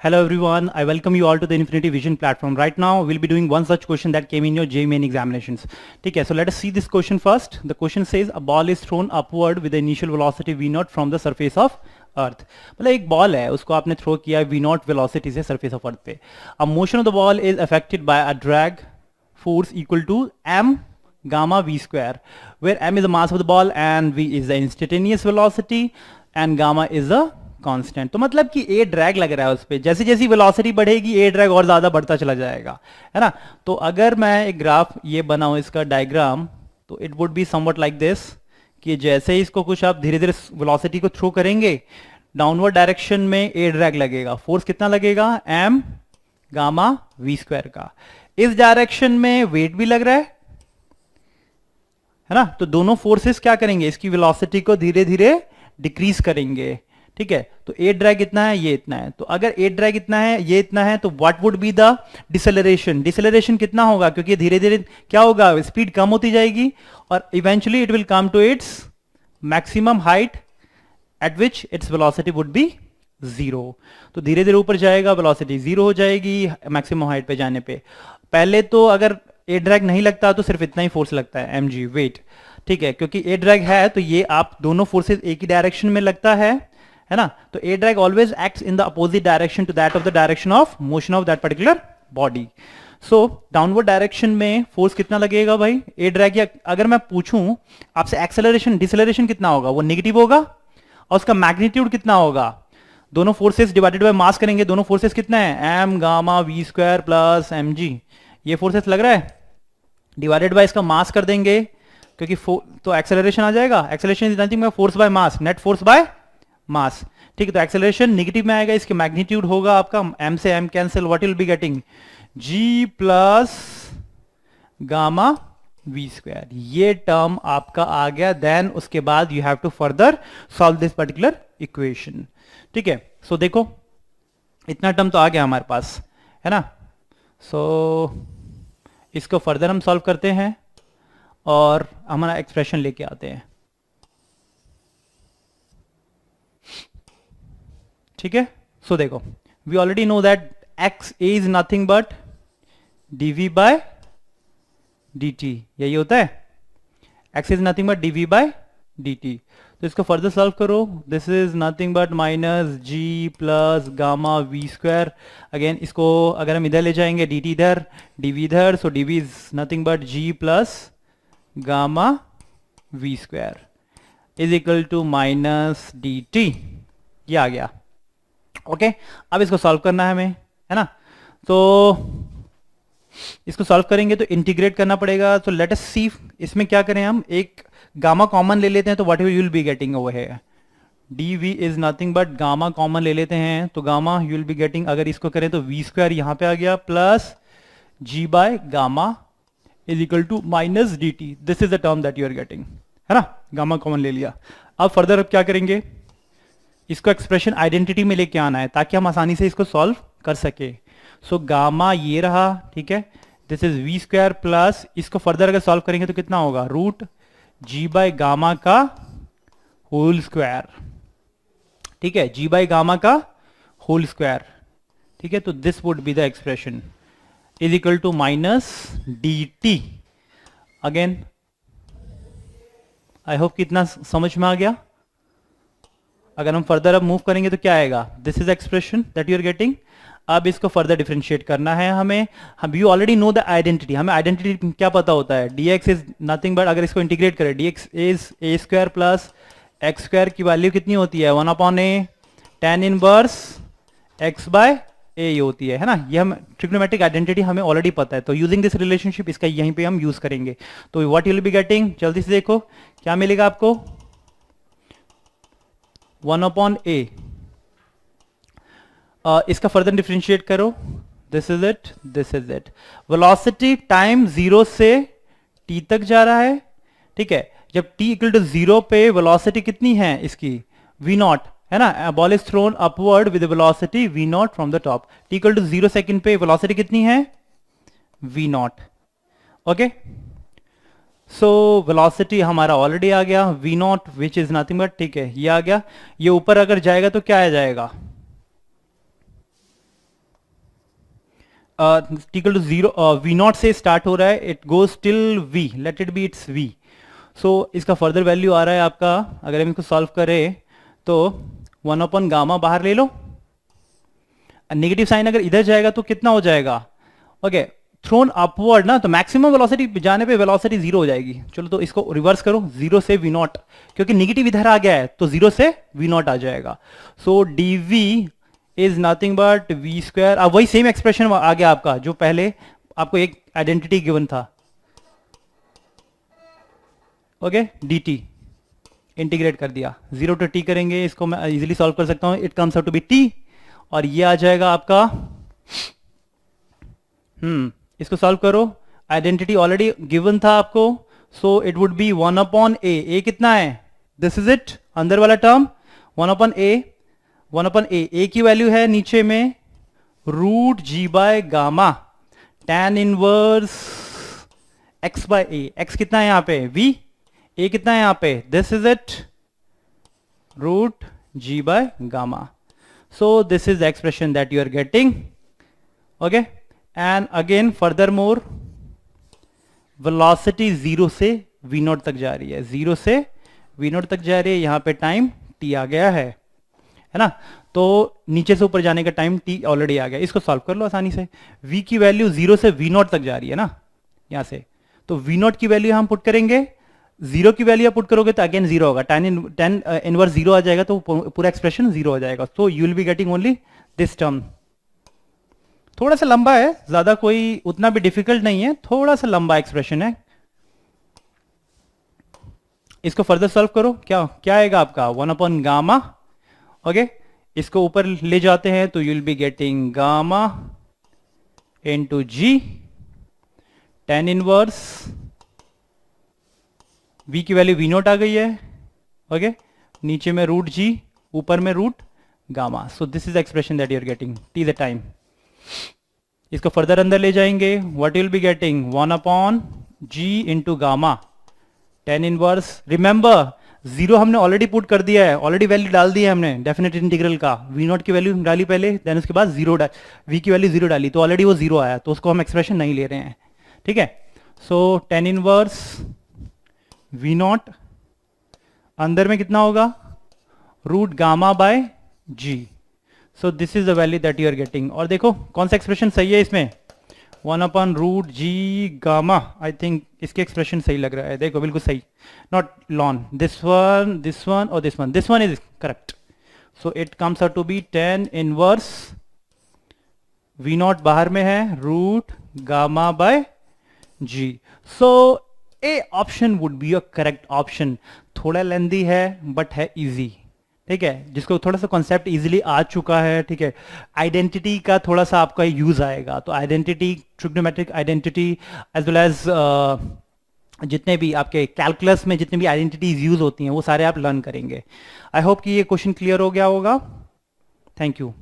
Hello everyone, I welcome you all to the Infinity Vision platform. Right now, we'll be doing one such question that came in your JEE main examinations. Okay, so let us see this question first. The question says a ball is thrown upward with the initial velocity v0 from the surface of अर्थ. मतलब एक ball है, उसको आपने throw किया v0 velocity से surface of earth पे. A motion of the ball is affected by a drag force equal to m gamma v square, where m is the mass of the ball and v is the instantaneous velocity and gamma is a constant. तो मतलब कि ए drag लग रहा है उस पर, जैसे जैसी वेलोसिटी बढ़ेगी ए ड्रैग और ज्यादा बढ़ता चला जाएगा, है ना. तो अगर मैं एक ग्राफ ये बनाऊं इसका डायग्राम, तो it would be somewhat like this कि जैसे ही इसको कुछ आप धीरे धीरे वेलोसिटी को थ्रो करेंगे डाउनवर्ड डायरेक्शन में ए ड्रैग लगेगा. फोर्स कितना लगेगा? एम गामा वी स्क्वायर का. इस डायरेक्शन में वेट भी लग रहा है ना. तो दोनों फोर्सेस क्या करेंगे? इसकी वेलोसिटी को धीरे धीरे डिक्रीज करेंगे. ठीक है, तो ए ड्रैग इतना है, ये इतना है. तो अगर ए ड्रैग इतना है, ये इतना है, तो what would be the deceleration? Deceleration कितना होगा? क्योंकि धीरे धीरे क्या होगा, स्पीड कम होती जाएगी और eventually it will come to its maximum height at which its velocity would be zero. तो धीरे धीरे ऊपर जाएगा, वेलोसिटी जीरो हो जाएगी मैक्सिमम हाइट पे जाने पे. पहले तो अगर ए ड्रैग नहीं लगता तो सिर्फ इतना ही फोर्स लगता है, एम जी वेट. ठीक है, क्योंकि ए ड्रैग है तो ये आप दोनों फोर्सेस एक ही डायरेक्शन में लगता है ना. तो a drag always acts in the opposite direction to that of the direction of motion of that particular body. So downward direction में फोर्स कितना लगेगा भाई? A drag. या अगर मैं पूछूं आपसे एक्सेलरेशन डिसेलरेशन कितना होगा, वो नेगेटिव होगा. और उसका मैग्नीट्यूड कितना होगा? दोनों फोर्सेस डिवाइडेड बाय मास करेंगे, दोनों फोर्सेस कितना है? M gamma v square plus m g. ये फोर्सेस लग रहा है, डिवाइडेड बाय इसका मास कर देंगे क्योंकि तो एक्सेलरेशन आ जाएगा. Acceleration is nothing but force by mass, net force by mass. ठीक है, तो एक्सेलरेशन नेगेटिव में आएगा, इसके मैग्नीट्यूड होगा आपका m से m cancel, what will be getting? g plus gamma v square. ये टर्म आपका आ गया. देन उसके बाद you have to further solve this particular equation. ठीक है, सो देखो इतना टर्म तो आ गया हमारे पास, है ना. सो इसको फर्दर हम सॉल्व करते हैं और हमारा एक्सप्रेशन लेके आते हैं. ठीक है, सो देखो we already know that x is nothing but d v by dt. यही होता है, x is nothing but dv by dt. तो इसको फर्दर सॉल्व करो. This is nothing but minus g plus gamma v square. Again इसको अगर हम इधर ले जाएंगे dt इधर, dv इधर, so dv is nothing but g plus gamma v square is equal to minus dt. ये आ गया. ओके, अब इसको सॉल्व करना है हमें, है ना. तो इसको सॉल्व करेंगे तो इंटीग्रेट करना पड़ेगा. तो लेट अस सी इसमें क्या करें हम. एक गामा कॉमन ले लेते हैं, तो what you will be getting over here? dv is nothing but gamma common ले लेते हैं, तो gamma you will be getting, अगर इसको करें तो वी स्क्वायर यहां पे आ गया plus g by gamma is equal to minus dt. This is the term that you are getting, है ना. गामा कॉमन ले लिया. अब फर्दर अब क्या करेंगे, इसको एक्सप्रेशन आइडेंटिटी में लेके आना है ताकि हम आसानी से इसको सॉल्व कर सके. सो गामा ये रहा, ठीक है. This is v square plus, इसको फर्दर अगर सॉल्व करेंगे तो कितना होगा? रूट जी बाय गामा का होल स्क्वायर. ठीक है, जी बाय गामा का होल स्क्वायर. ठीक है, तो this would be the expression is equal to minus d t. Again I hope कि इतना समझ में आ गया. अगर हम फर्दर अब मूव करेंगे तो क्या आएगा? This is expression that you are getting. अब इसको फर्दर डिफरेंशिएट करना है हमें. हम you already know the identity. हमें आइडेंटिटी क्या पता होता है? dx इज नथिंग बट, अगर इसको इंटीग्रेट करें, dx is a square plus x square की वैल्यू कितनी होती है? 1/a tan inverse x by a होती है ना. ये हम ट्रिग्नोमेट्रिक आइडेंटिटी हमें ऑलरेडी पता है, तो यूजिंग दिस रिलेशनशिप इसका यहीं पे हम यूज करेंगे. तो what you will be getting, जल्दी से देखो क्या मिलेगा आपको. 1/a. इसका फर्दर डिफरेंशिएट करो. This is it, this is it. Velocity time 0 से t तक जा रहा है. ठीक है, जब t इक्वल टू 0 पे वेलोसिटी कितनी है इसकी? v0, है ना. Ball is thrown upward with velocity v0 from the top. t equal to 0 second पे वेलोसिटी कितनी है? v0. ओके, सो वेलोसिटी हमारा ऑलरेडी आ गया v0 which is nothing but, ठीक है, ये आ गया. ये ऊपर अगर जाएगा तो क्या आ जाएगा? T equal to zero, v naught से स्टार्ट हो रहा है, it goes till v, let it be it's v. So इसका फर्दर वैल्यू आ रहा है आपका, अगर हम इसको सॉल्व करें तो 1 अपॉन गामा बाहर ले लो, नेगेटिव साइन अगर इधर जाएगा तो कितना हो जाएगा, ओके, थ्रोन अपवर्ड ना, तो मैक्सिमम वेलोसिटी जाने पे वेलोसिटी जीरो हो जाएगी. चलो तो इसको रिवर्स करो, जीरो से वी नॉट, क्योंकि नेगेटिव इधर आ गया है तो जीरो से वी नॉट आ जाएगा. So d v is nothing but v square. अब वही सेम एक्सप्रेशन आ गया आपका जो पहले आपको एक आइडेंटिटी गिवन था, ओके, डी टी इंटीग्रेट कर दिया, जीरो टू टी करेंगे, इसको मैं इजीली सॉल्व कर सकता हूं, it comes out to be t, और ये आ जाएगा आपका, इसको सॉल्व करो, आइडेंटिटी ऑलरेडी गिवन था आपको, so it would be 1 upon a कितना है, दिस इज इट, अंदर वाला term 1 upon a, 1 upon a की वैल्यू है नीचे में root g by gamma tan inverse x by a. X कितना है यहाँ पे v, ए कितना है यहाँ पे, this is it root g by gamma. So this is the expression that you are getting, okay. And again further more, velocity zero से v naught तक जा रही है, जीरो से वी नॉट तक जा रही है, यहां पे टाइम टी आ गया है ना, तो नीचे से ऊपर जाने का टाइम टी ऑलरेडी आ गया. इसको सॉल्व कर लो आसानी से, v की वैल्यू जीरो से वी नॉट तक जा रही है ना यहां से, तो वी नॉट की वैल्यू हम पुट करेंगे, जीरो की वैल्यू आप पुट करोगे तो अगेन जीरो होगा, टेन इनवर्स जीरो आ जाएगा, तो पूरा एक्सप्रेशन जीरो हो जाएगा. तो you will be getting only this term. थोड़ा सा लंबा है, ज्यादा कोई उतना भी डिफिकल्ट नहीं है, थोड़ा सा लंबा एक्सप्रेशन है. इसको फर्दर सॉल्व करो, क्या क्या आएगा आपका 1 अपॉन गामा, ओके, इसको ऊपर ले जाते हैं तो you will be getting gamma into g tan inverse, v की वैल्यू वी नॉट आ गई है, ओके, नीचे में रूट जी, ऊपर में root gamma. So this is expression that you are getting, t the time. इसको फर्दर अंदर ले जाएंगे, what will be getting 1 upon g into gamma tan inverse. Remember zero हमने ऑलरेडी पुट कर दिया है, ऑलरेडी वैल्यू डाल दी है हमने डेफिनेट इंटीग्रल का, वी नॉट की वैल्यू डाली पहले, देन उसके बाद जीरो वी की वैल्यू जीरो डाली, तो ऑलरेडी वो जीरो आया, तो उसको हम एक्सप्रेशन नहीं ले रहे हैं, ठीक है. So tan inverse v naught, अंदर में कितना होगा root gamma by g. So this is the value that you are getting. और देखो कौन सा एक्सप्रेशन सही है इसमें, 1 upon root g gamma, I think इसके एक्सप्रेशन सही लग रहा है, देखो बिल्कुल सही, नॉट लॉन, दिस वन और this one is correct. So it comes out to be tan inverse v naught बाहर में है root gamma by g. So A option would be a correct option. थोड़ा लेंदी है but है easy, ठीक है, जिसको थोड़ा सा कॉन्सेप्ट इजीली आ चुका है, ठीक है. आइडेंटिटी का थोड़ा सा आपका यूज आएगा, तो identity, trigonometric identity as well as जितने भी आपके कैलकुलस में जितने भी आइडेंटिटीज यूज होती हैं वो सारे आप लर्न करेंगे. आई होप कि ये क्वेश्चन क्लियर हो गया होगा. Thank you.